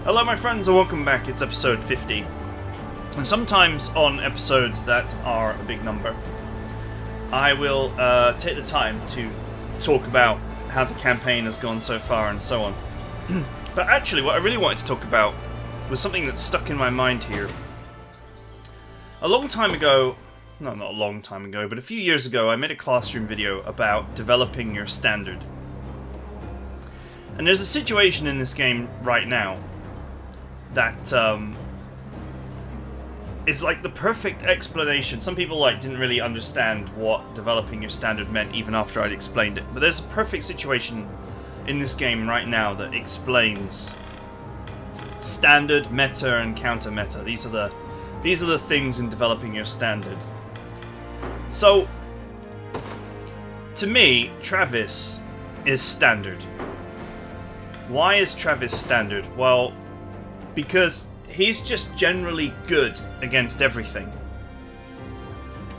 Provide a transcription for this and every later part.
Hello my friends and welcome back, it's episode 50. And sometimes on episodes that are a big number, I will take the time to talk about how the campaign has gone so far and so on. But actually what I really wanted to talk about was something that's stuck in my mind here. A long time ago, no, not a long time ago, but a few years ago I made a classroom video about developing your standard. And there's a situation in this game right now that is like the perfect explanation. Some people didn't really understand what developing your standard meant even after I'd explained it. But there's a perfect situation in this game right now that explains standard, meta, and counter meta. These are the things in developing your standard. So, to me, Travis is standard. Why is Travis standard? Well, because he's just generally good against everything.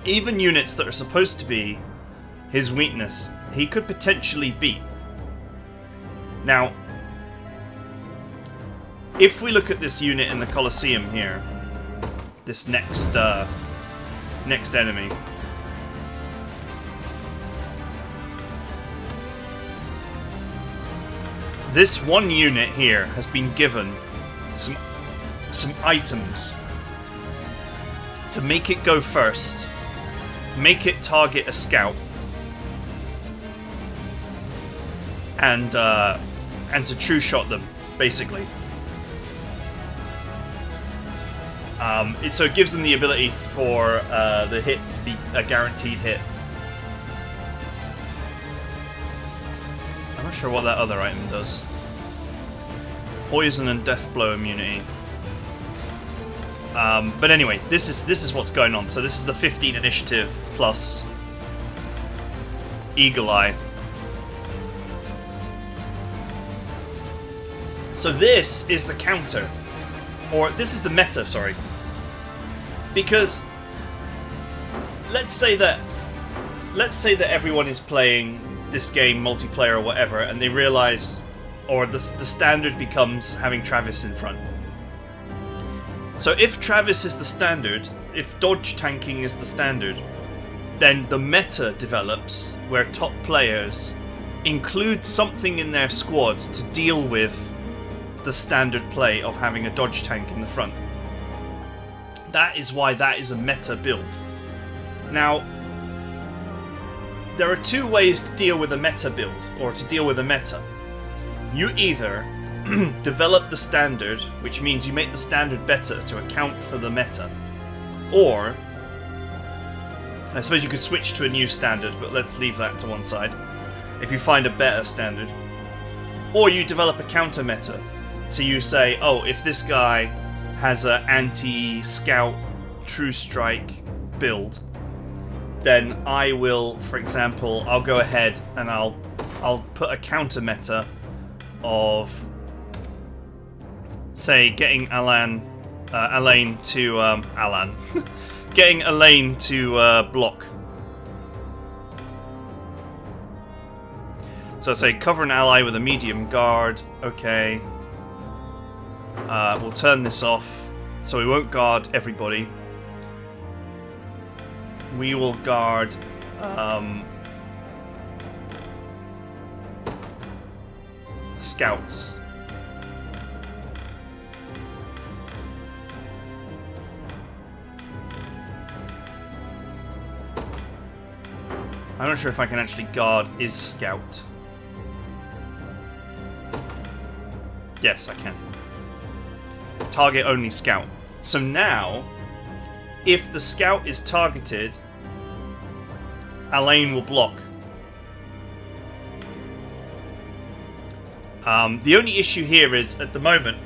Even units that are supposed to be his weakness, he could potentially beat. Now, if we look at this unit in the Colosseum here, this next enemy, this one unit here has been given some items to make it go first, make it target a scout, and to true shot them, basically. So it gives them the ability for the hit to be a guaranteed hit. I'm not sure what that other item does. Poison and death blow immunity. But anyway, this is what's going on. So this is the 15 initiative plus Eagle Eye. So this is the counter, or this is the meta. Sorry, because let's say that everyone is playing this game multiplayer or whatever, and they realize, or the standard becomes having Travis in front. So if Travis is the standard, if dodge tanking is the standard, then the meta develops where top players include something in their squad to deal with the standard play of having a dodge tank in the front. That is why that is a meta build. Now, there are two ways to deal with a meta build, or to deal with a meta. You either develop the standard, which means you make the standard better to account for the meta, or I suppose you could switch to a new standard, but let's leave that to one side if you find a better standard. Or you develop a counter meta, so you say, oh, if this guy has an anti-scout true strike build, then I will, for example, I'll go ahead and I'll put a counter meta of, say, getting Alain to getting Alain to block. So I say cover an ally with a medium guard. Okay. We'll turn this off, so we won't guard everybody. We will guard scouts. I'm not sure if I can actually guard is scout. Yes, I can. Target only scout. So now, if the scout is targeted, Alain will block. The only issue here is, at the moment,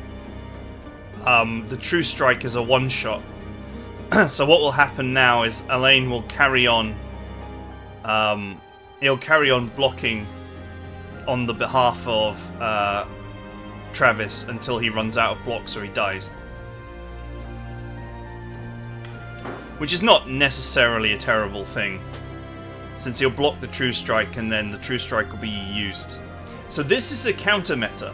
the true strike is a one-shot. So what will happen now is Alain will carry on. He'll carry on blocking on the behalf of Travis until he runs out of blocks or he dies. Which is not necessarily a terrible thing, since he'll block the true strike and then the true strike will be used. So this is a counter meta.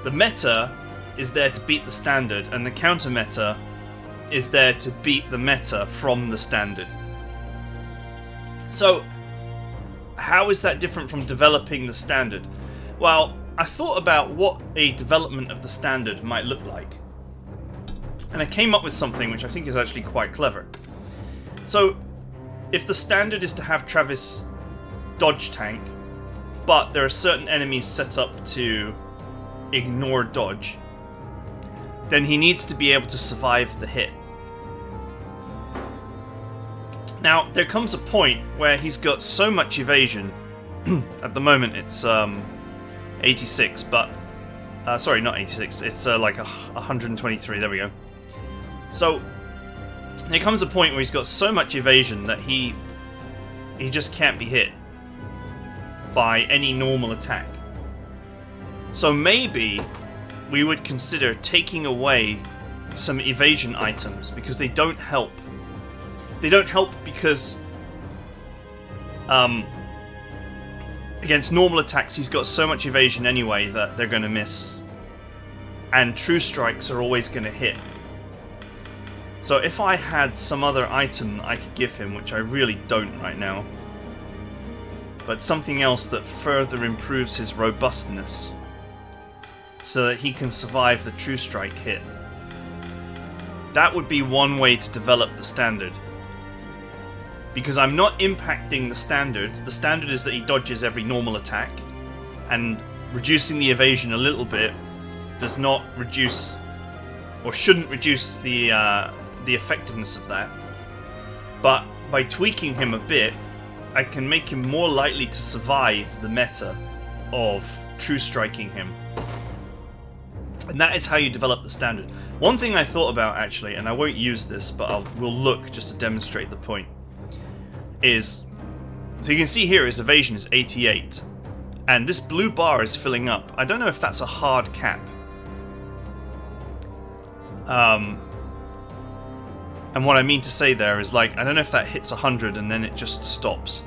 The meta is there to beat the standard, and the counter meta is there to beat the meta from the standard. So, how is that different from developing the standard? Well, I thought about what a development of the standard might look like. And I came up with something which I think is actually quite clever. So, if the standard is to have Travis dodge tank, but there are certain enemies set up to ignore dodge, then he needs to be able to survive the hit. Now, there comes a point where he's got so much evasion. At the moment it's 86, but sorry, not 86, it's like 123, there we go. So there comes a point where he's got so much evasion that he just can't be hit by any normal attack. So maybe we would consider taking away some evasion items, because they don't help. They don't help because against normal attacks he's got so much evasion anyway that they're going to miss. And true strikes are always going to hit. So if I had some other item I could give him, which I really don't right now, but something else that further improves his robustness so that he can survive the true strike hit, that would be one way to develop the standard. Because I'm not impacting the standard. The standard is that he dodges every normal attack, and reducing the evasion a little bit does not reduce, or shouldn't reduce, the effectiveness of that. But by tweaking him a bit, I can make him more likely to survive the meta of true striking him. And that is how you develop the standard. One thing I thought about actually, and I won't use this, but we'll look just to demonstrate the point, is, so you can see here his evasion is 88, and this blue bar is filling up. I don't know if that's a hard cap. And what I mean to say there is, like, I don't know if that hits 100 and then it just stops.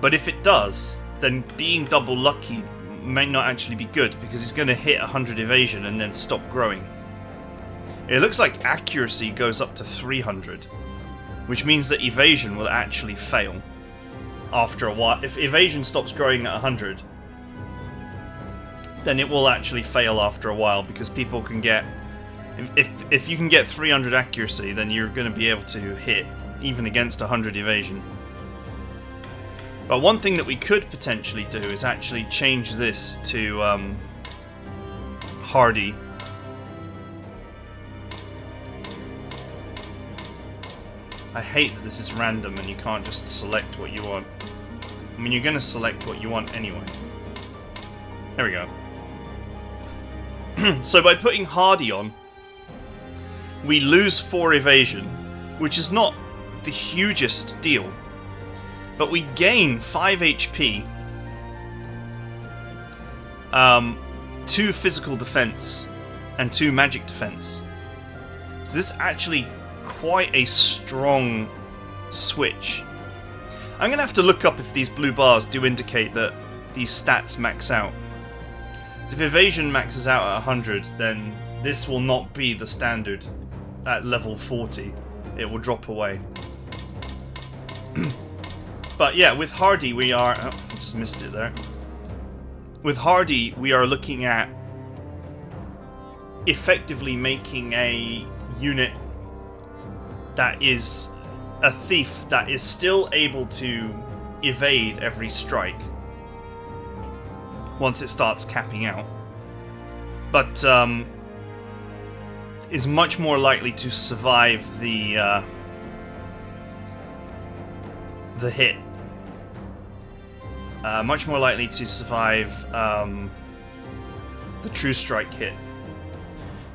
But if it does, then being double lucky may not actually be good, because he's going to hit 100 evasion and then stop growing. It looks like accuracy goes up to 300, which means that evasion will actually fail after a while. If evasion stops growing at 100, then it will actually fail after a while, because people can get... If you can get 300 accuracy, then you're going to be able to hit even against 100 evasion. But one thing that we could potentially do is actually change this to Hardy. I hate that this is random and you can't just select what you want. I mean, you're going to select what you want anyway. There we go. So by putting Hardy on, we lose 4 evasion, which is not the hugest deal. But we gain 5 HP, 2 physical defense, and 2 magic defense. So this is actually quite a strong switch. I'm going to have to look up if these blue bars do indicate that these stats max out. If evasion maxes out at 100, then this will not be the standard at level 40. It will drop away. But yeah, with Hardy we are... Oh, I just missed it there. With Hardy we are looking at effectively making a unit that is a thief that is still able to evade every strike once it starts capping out, but is much more likely to survive the hit. Much more likely to survive the true strike hit.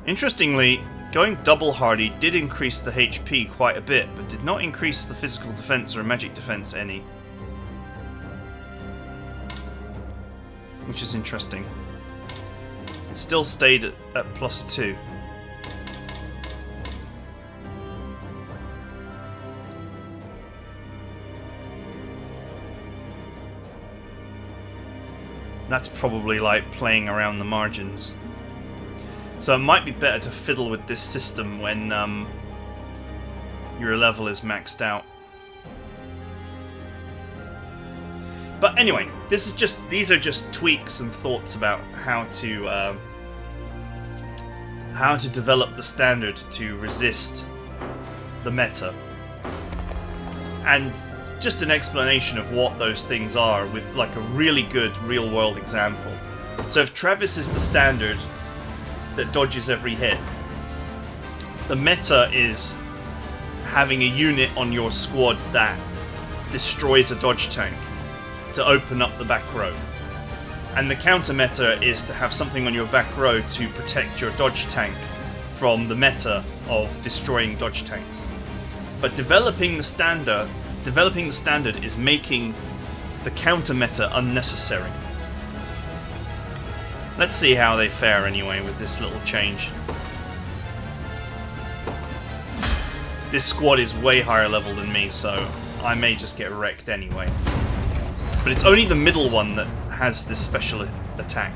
Interestingly, going double Hardy did increase the HP quite a bit, but did not increase the physical defense or magic defense any. Which is interesting. It still stayed at +2. That's probably like playing around the margins. So it might be better to fiddle with this system when your level is maxed out. But anyway, these are just tweaks and thoughts about how to develop the standard to resist the meta, and just an explanation of what those things are with like a really good real-world example. So if Travis is the standard that dodges every hit, the meta is having a unit on your squad that destroys a dodge tank to open up the back row. And the counter meta is to have something on your back row to protect your dodge tank from the meta of destroying dodge tanks. But developing the standard is making the counter meta unnecessary. Let's see how they fare anyway with this little change. This squad is way higher level than me, so I may just get wrecked anyway. But it's only the middle one that has this special attack.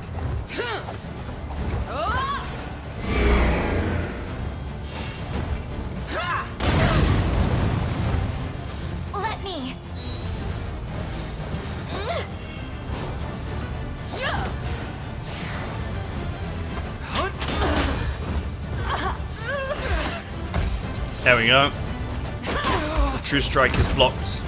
Let me. There we go. The true strike is blocked.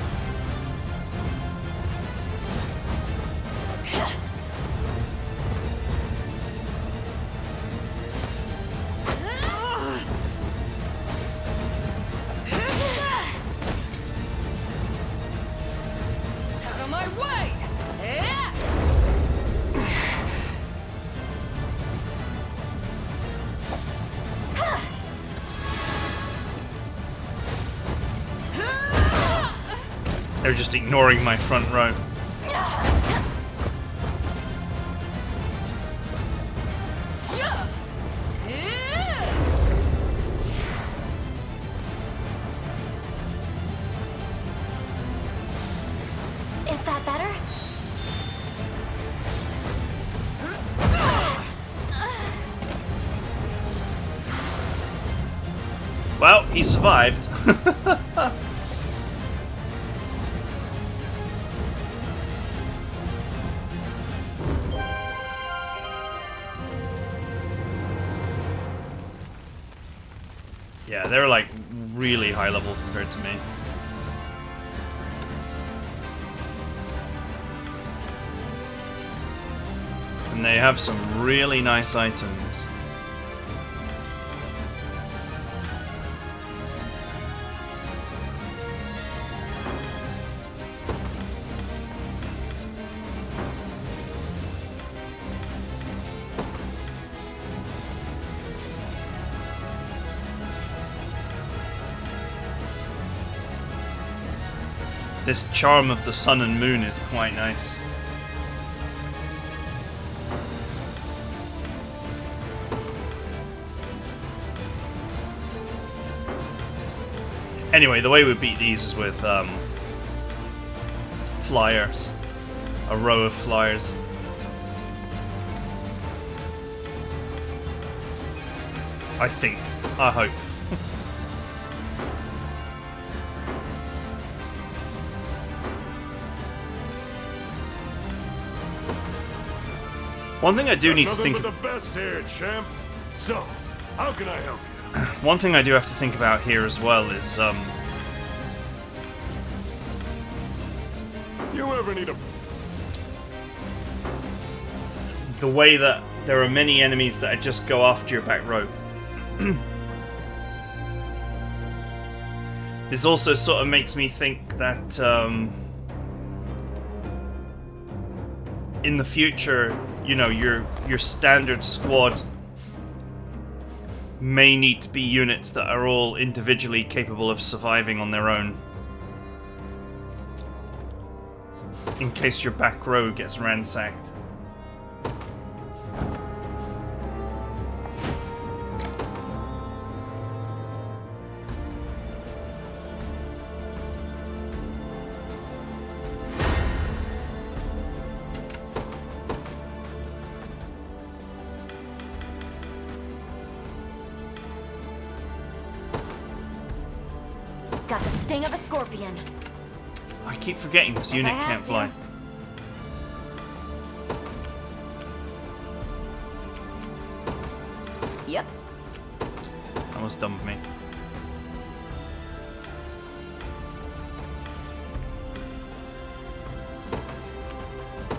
They're just ignoring my front row. Is that better? Well, he survived. Yeah, they're like really high level compared to me. And they have some really nice items. This charm of the sun and moon is quite nice. Anyway, the way we beat these is with flyers. A row of flyers. I think. I hope. One thing I do need to think. Nothing but the best here, champ. So, how can I help you? One thing I do have to think about here as well is You ever need a... the way that there are many enemies that just go after your back row. This also sort of makes me think that in the future, you know, your standard squad may need to be units that are all individually capable of surviving on their own, in case your back row gets ransacked. Got the sting of a scorpion. I keep forgetting this unit can't fly. Yep. That was dumb of me.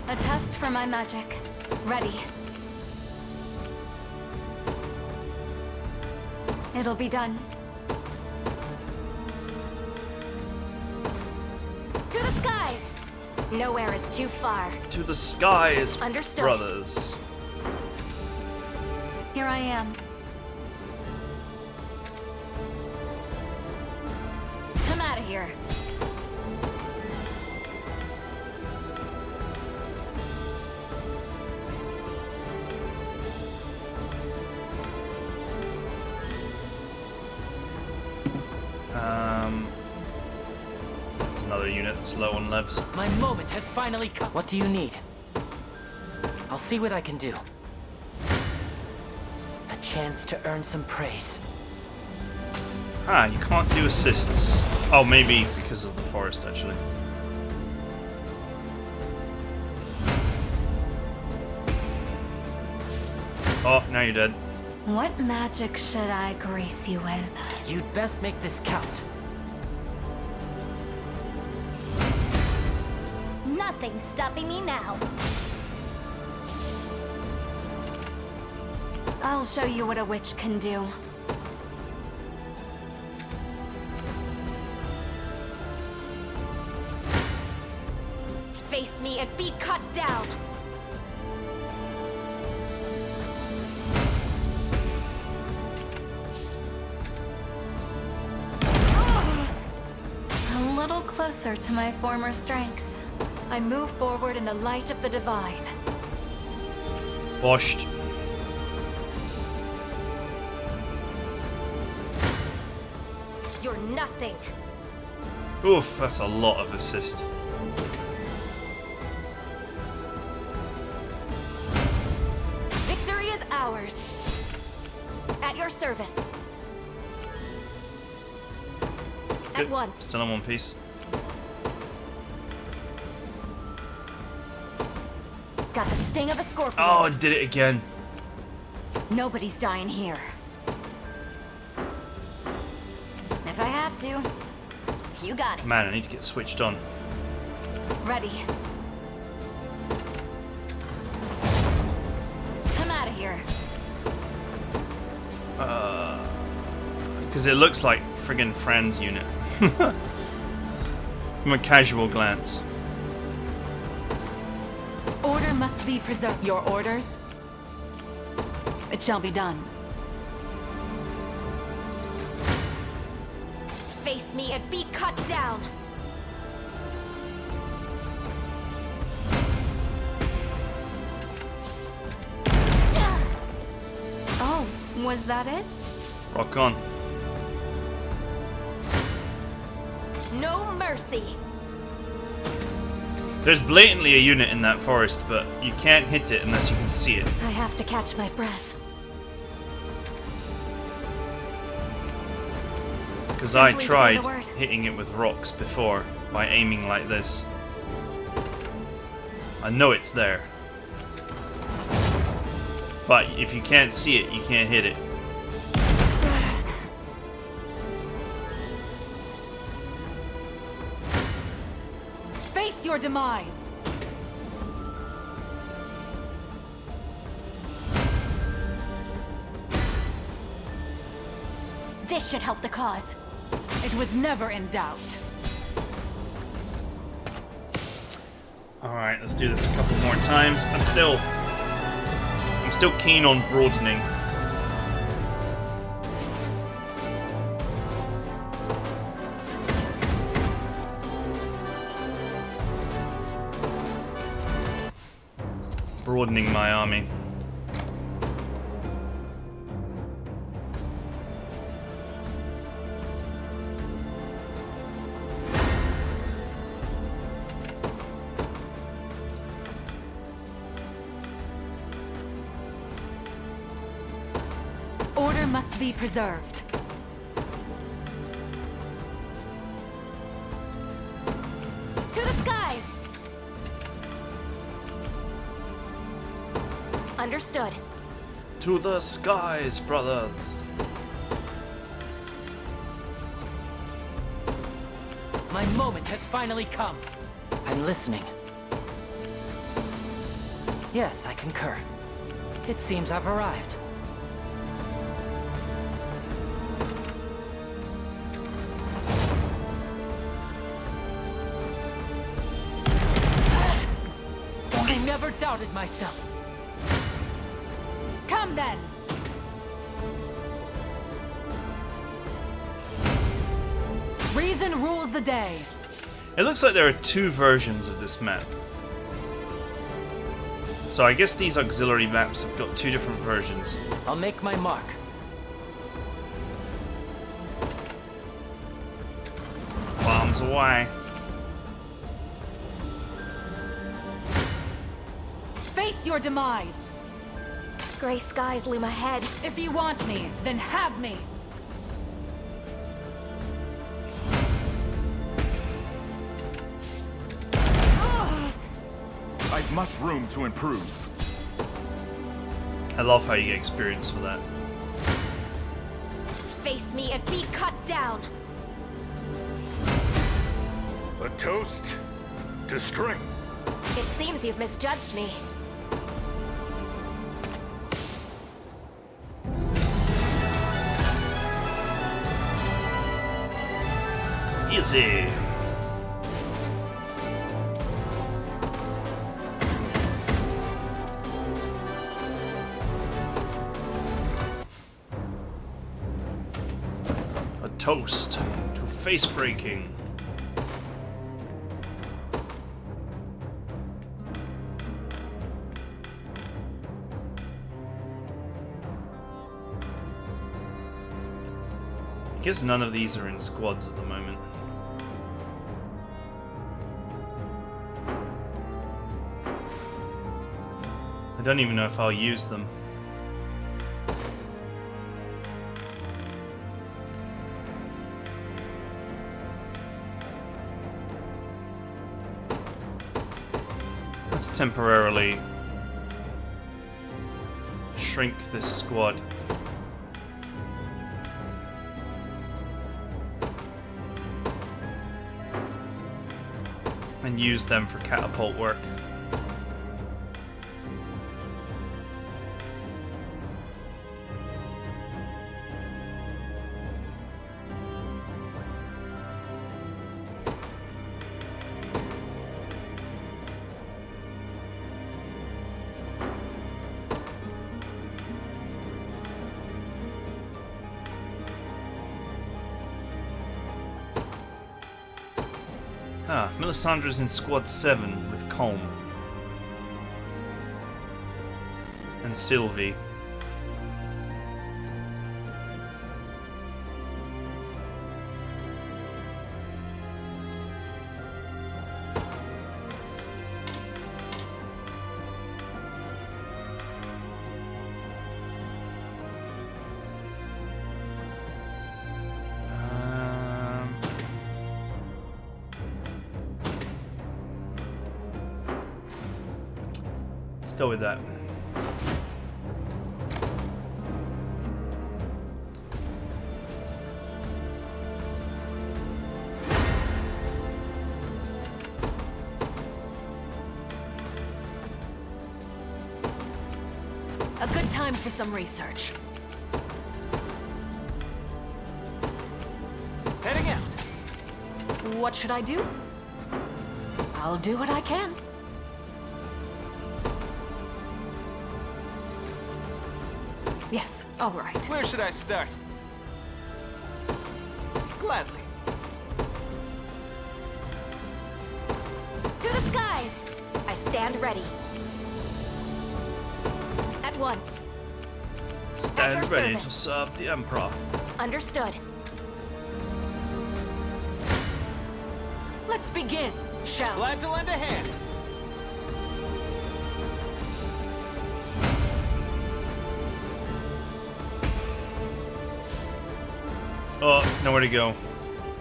A test for my magic. Ready. It'll be done. To the skies! Nowhere is too far. To the skies, Understood. brothers. Here I am. Come out of here. It's another unit that's low on levs. My moment has finally come. What do you need? I'll see what I can do. A chance to earn some praise. Ah, you can't do assists. Oh, maybe because of the forest, actually. Oh, now you're dead. What magic should I grace you with? You'd best make this count. Nothing's stopping me now. I'll show you what a witch can do. Face me and be cut down. A little closer to my former strength. I move forward in the light of the divine. Washed. You're nothing. Oof, that's a lot of assist. Victory is ours. At your service. At Good. once. Still in one piece. Got the sting of a scorpion. Oh, I did it again. Nobody's dying here. If I have to. You got it. Man, I need to get switched on. Ready. Come out of here. Because it looks like friggin' Fran's unit. From a casual glance. Order must be preserved. Your orders? It shall be done. Face me and be cut down. Oh, was that it? Rock on. No mercy. There's blatantly a unit in that forest, but you can't hit it unless you can see it. I have to catch my breath. Because I Simply say tried the word. hitting it with rocks before by aiming like this. I know it's there. But if you can't see it, you can't hit it. Face your demise! This should help the cause. It was never in doubt. Alright, let's do this a couple more times. I'm still keen on broadening. Broadening my army. Order must be preserved. Understood. To the skies, brothers. My moment has finally come. I'm listening. Yes, I concur. It seems I've arrived. I never doubted myself. Come then! Reason rules the day. It looks like there are two versions of this map. So I guess these auxiliary maps have got two different versions. I'll make my mark. Bombs away. Face your demise. Gray skies loom ahead. If you want me, then have me. I've much room to improve. I love how you get experience for that. Face me and be cut down. A toast to strength. It seems you've misjudged me. Easy. A toast to face breaking. I guess none of these are in squads at the moment. I don't even know if I'll use them. Let's temporarily shrink this squad. And use them for catapult work. Ah, Melisandre's in Squad 7 with Colm. And Sylvie. Let's go with that. A good time for some research. Heading out. What should I do? I'll do what I can. Yes, all right. Where should I start? Gladly. To the skies! I stand ready. At once. Stand your ready service. to serve the Emperor. Understood. Let's begin, shall we? Glad to lend a hand. Oh, nowhere to go.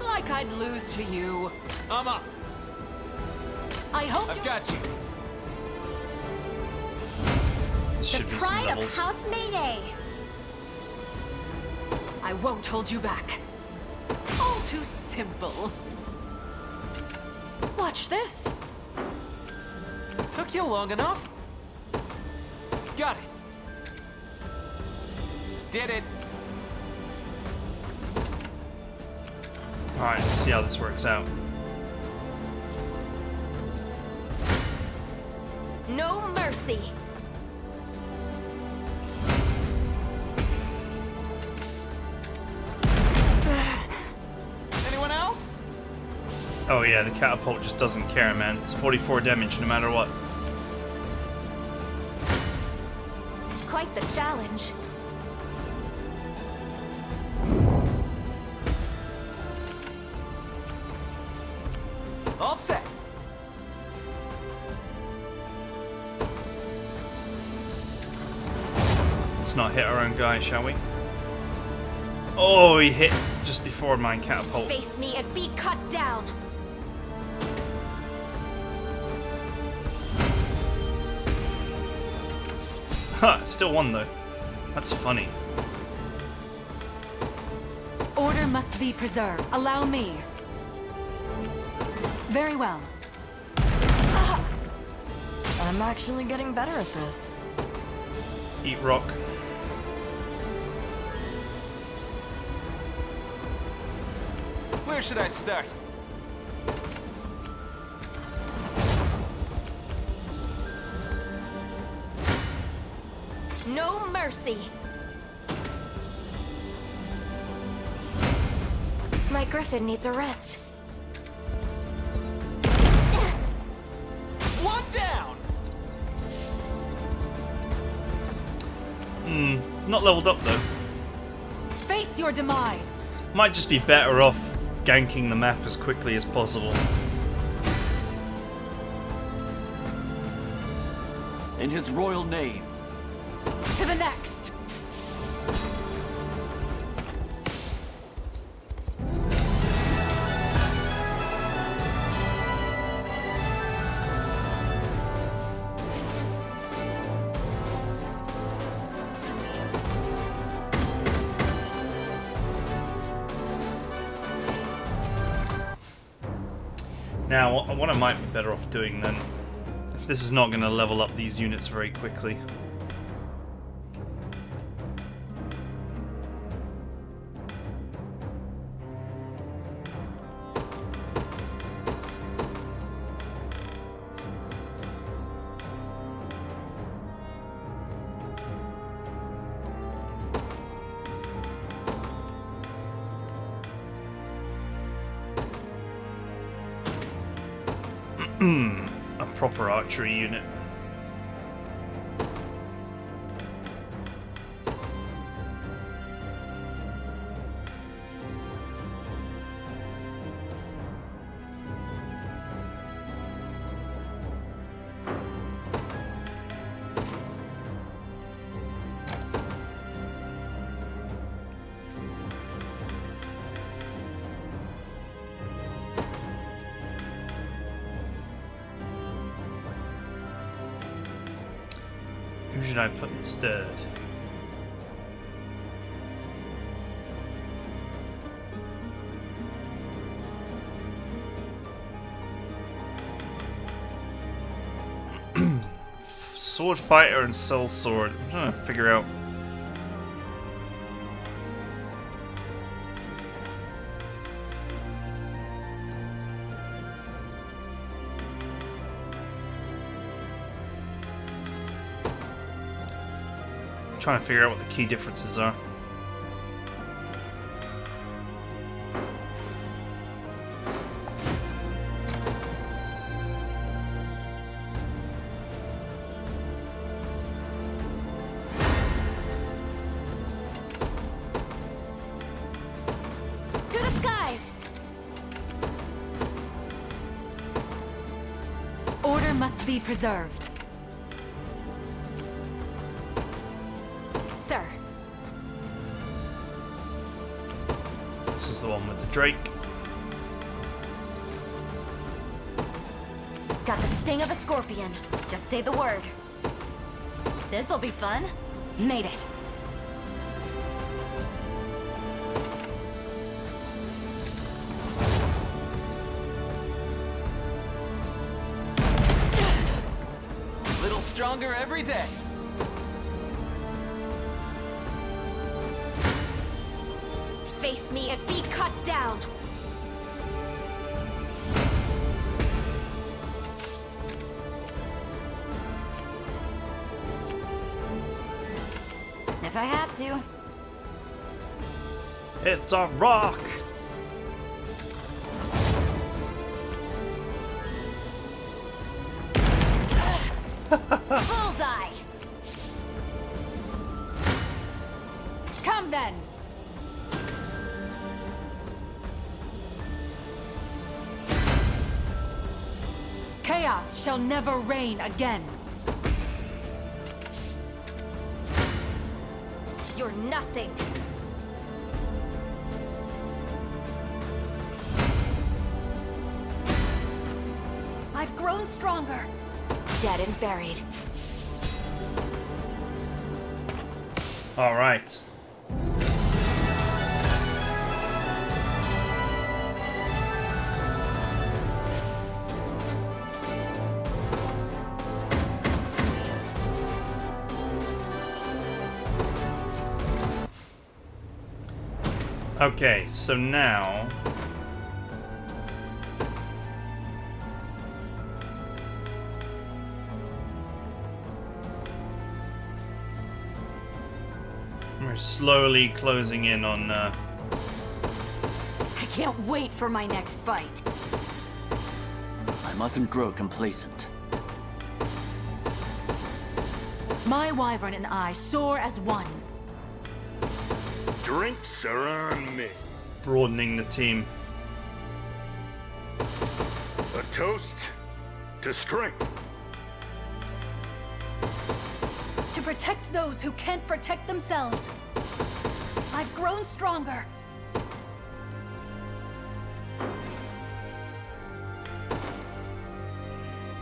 Like I'd lose to you. I'm up. I hope I've got you. This should be some Pride of levels. House Mayay. I won't hold you back. All too simple. Watch this. Took you long enough. Got it. Did it. Alright, let's see how this works out. No mercy. Anyone else? Oh yeah, the catapult just doesn't care, man. It's 44 damage no matter what. Quite the challenge. All set. Let's not hit our own guy, shall we? Oh, he hit just before my catapult. Face me and be cut down. Ha, still won though. That's funny. Order must be preserved. Allow me. Very well. I'm actually getting better at this. Eat rock. Where should I start? No mercy. My griffin needs a rest. One down. Not leveled up though. Face your demise. Might just be better off ganking the map as quickly as possible. In his royal name. To the next. Now, what I might be better off doing then, if this is not going to level up these units very quickly. A proper archery unit. Who should I put instead? Sword fighter and cell sword. I'm trying to figure out. Trying to figure out what the key differences are. To the skies! Order must be preserved. Sir. This is the one with the Drake. Got the sting of a scorpion. Just say the word. This'll be fun. Made it. Little stronger every day. Face me and be cut down. If I have to. It's a rock! Bullseye! Come then! Chaos shall never reign again. You're nothing. I've grown stronger. Dead and buried. All right. Okay, so now we're slowly closing in on I can't wait for my next fight. I mustn't grow complacent. My wyvern and I soar as one. Drinks are on me. broadening the team. A toast to strength. To protect those who can't protect themselves. I've grown stronger.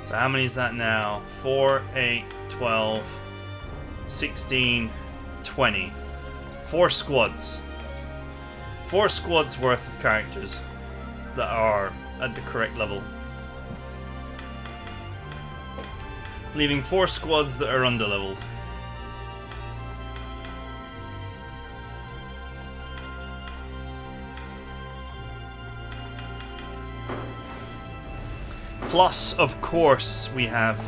So how many is that now? 4, 8, 12, 16, 20. 4 squads. 4 squads worth of characters that are at the correct level. Leaving 4 squads that are underleveled. Plus, of course, we have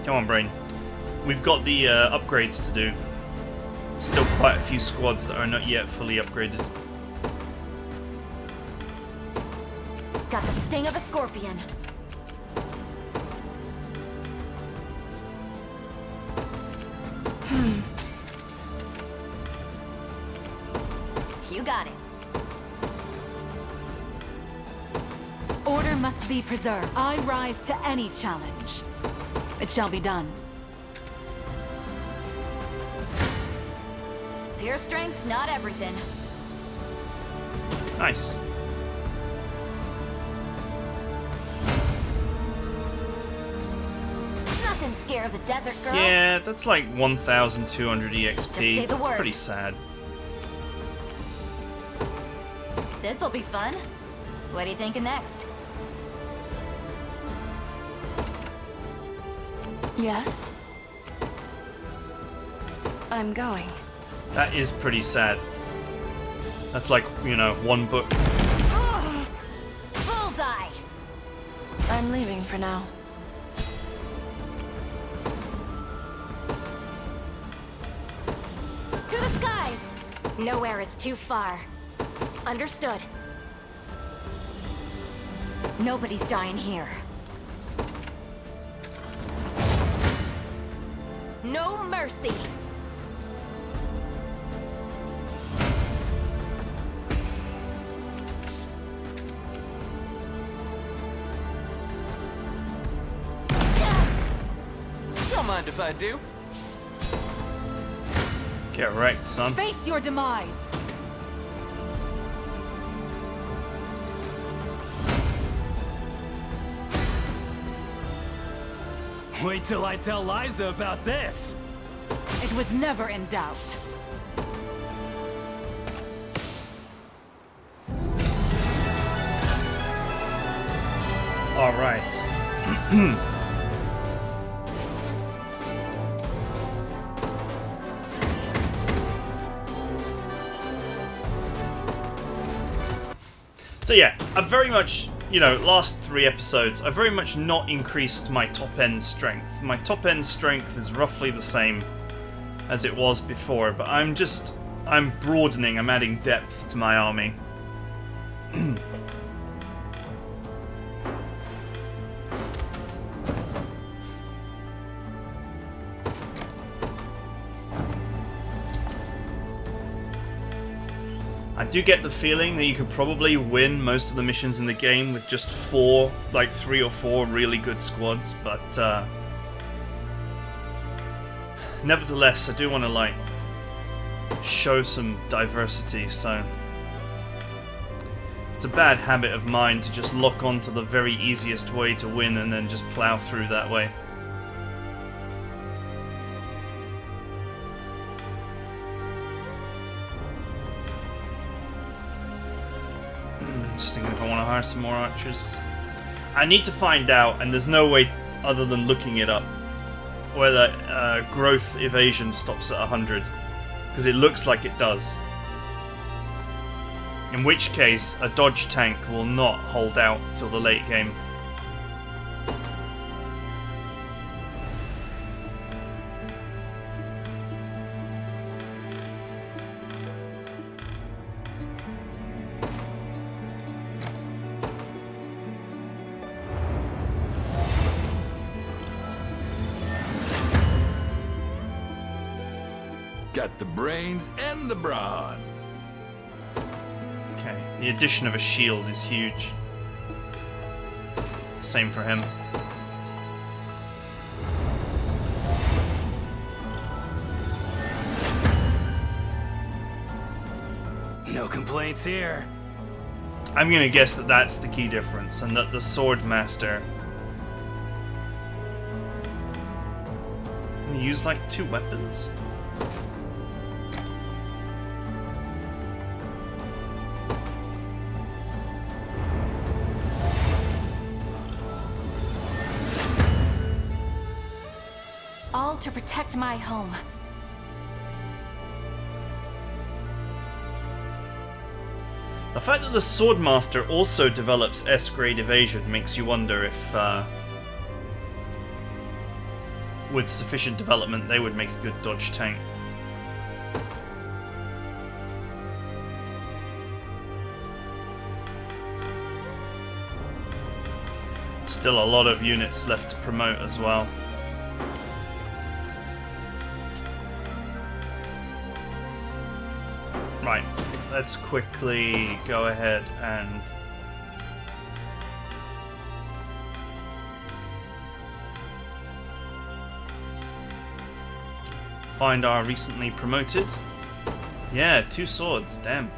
come on, brain. We've got the upgrades to do. Still quite a few squads that are not yet fully upgraded. Got the sting of a scorpion. You got it. Order must be preserved. I rise to any challenge. It shall be done. Pure strength's not everything. Nice. Nothing scares a desert girl. Yeah, that's like 1,200 EXP. Just say the That's word. pretty sad. This'll be fun. What are you thinking next? Yes. I'm going. That is pretty sad. That's like, you know, 1 book. Bullseye! I'm leaving for now. To the skies! Nowhere is too far. Understood. Nobody's dying here. No mercy! Don't mind if I do. Get wrecked, son. Face your demise. Wait till I tell Liza about this. It was never in doubt. All right. So yeah, I've very much, you know, last 3 episodes, I've very much not increased my top end strength. My top end strength is roughly the same as it was before, but I'm broadening, I'm adding depth to my army. I do get the feeling that you could probably win most of the missions in the game with just 3 or 4 really good squads, but nevertheless, I do want to like show some diversity, so it's a bad habit of mine to just lock onto the very easiest way to win and then just plow through that way. Just thinking if I want to hire some more archers. I need to find out, and there's no way other than looking it up, whether growth evasion stops at 100, because it looks like it does. In which case, a dodge tank will not hold out till the late game. Got the brains and the brawn. Okay, the addition of a shield is huge. Same for him. No complaints here. I'm gonna guess that that's the key difference, and that the sword master can use like 2 weapons. All to protect my home. The fact that the Swordmaster also develops S-grade evasion makes you wonder if, with sufficient development, they would make a good dodge tank. Still a lot of units left to promote as well. Right, let's quickly go ahead and find our recently promoted. Yeah, 2 swords, damn.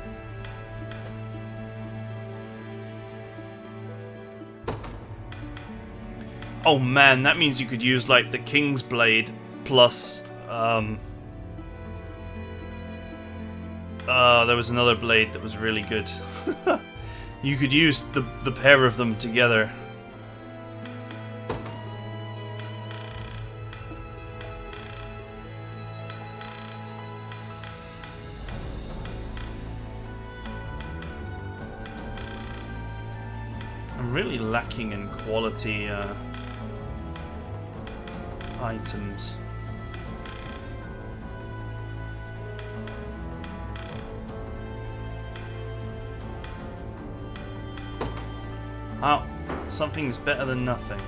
Oh man, that means you could use like the King's Blade plus there was another blade that was really good. You could use the pair of them together. I'm really lacking in quality items. Oh, something's better than nothing.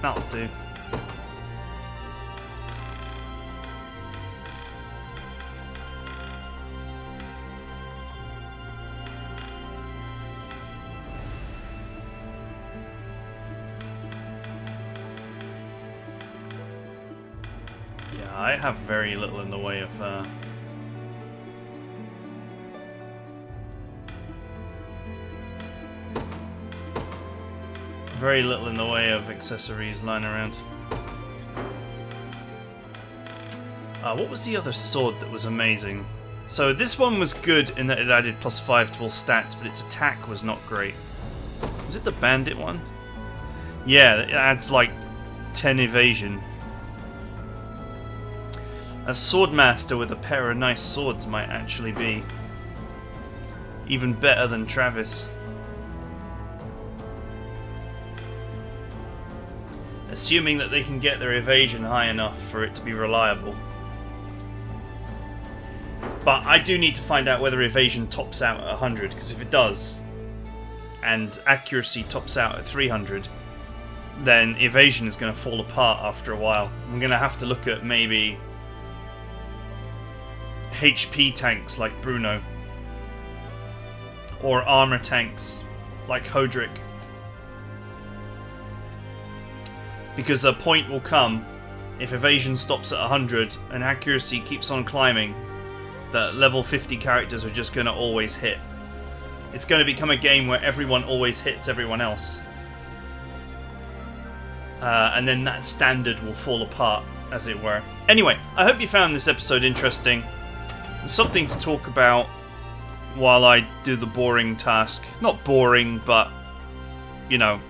That'll do. Yeah, I have very little in the way of very little in the way of accessories lying around. What was the other sword that was amazing? So this one was good in that it added +5 to all stats, but its attack was not great. Was it the bandit one? Yeah, it adds like 10 evasion. A swordmaster with a pair of nice swords might actually be even better than Travis. Assuming that they can get their evasion high enough for it to be reliable. But I do need to find out whether evasion tops out at 100, because if it does, and accuracy tops out at 300, then evasion is going to fall apart after a while. I'm going to have to look at maybe HP tanks like Bruno, or armor tanks like Hodrick. Because a point will come, if evasion stops at 100 and accuracy keeps on climbing, that level 50 characters are just going to always hit. It's going to become a game where everyone always hits everyone else. And then that standard will fall apart, as it were. Anyway, I hope you found this episode interesting. Something to talk about while I do the boring task. Not boring, but, you know,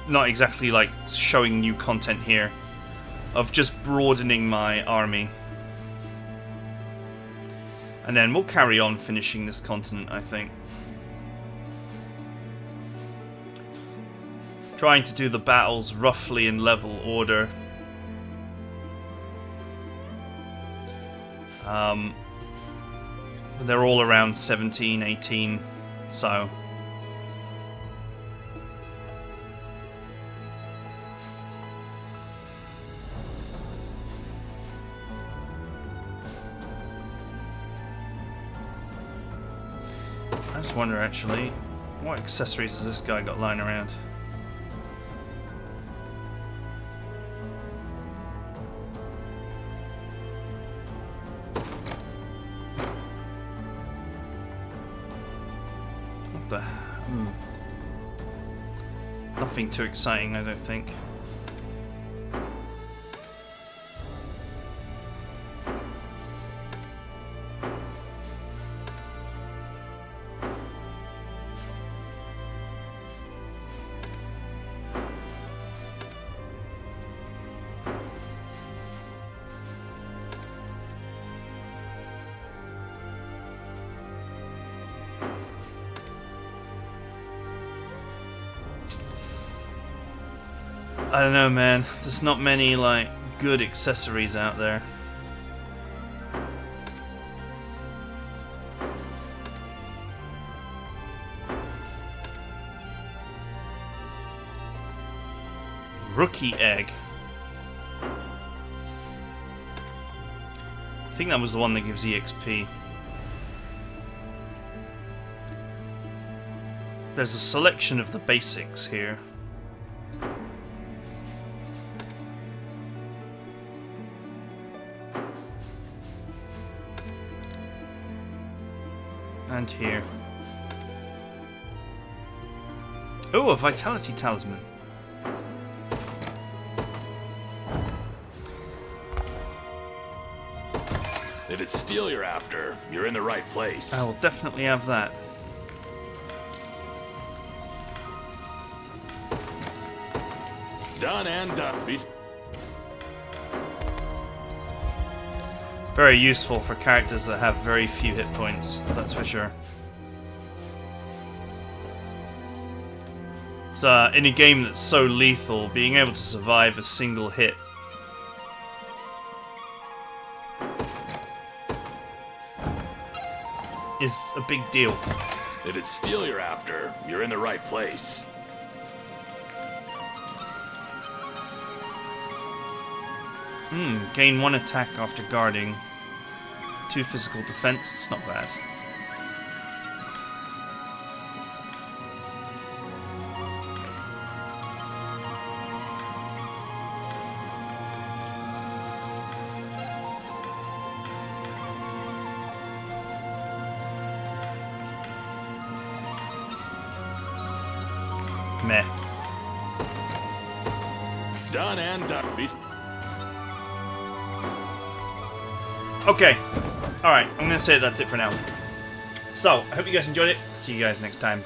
not exactly like showing new content here, of just broadening my army. And then we'll carry on finishing this continent, I think. Trying to do the battles roughly in level order. They're all around 17, 18, so... I just wonder, actually, what accessories has this guy got lying around? What the... Nothing too exciting, I don't think. I don't know, man. There's not many, like, good accessories out there. Rookie egg. I think that was the one that gives EXP. There's a selection of the basics here. And here. Oh, a vitality talisman. If it's steel you're after, you're in the right place. I will definitely have that. Done and done. Very useful for characters that have very few hit points, that's for sure. So, in a game that's so lethal, being able to survive a single hit is a big deal. If it's steel you're after, you're in the right place. Gain 1 attack after guarding. 2 physical defense. It's not bad. Meh. Done and done. Okay. Alright, I'm going to say that's it for now. So, I hope you guys enjoyed it. See you guys next time.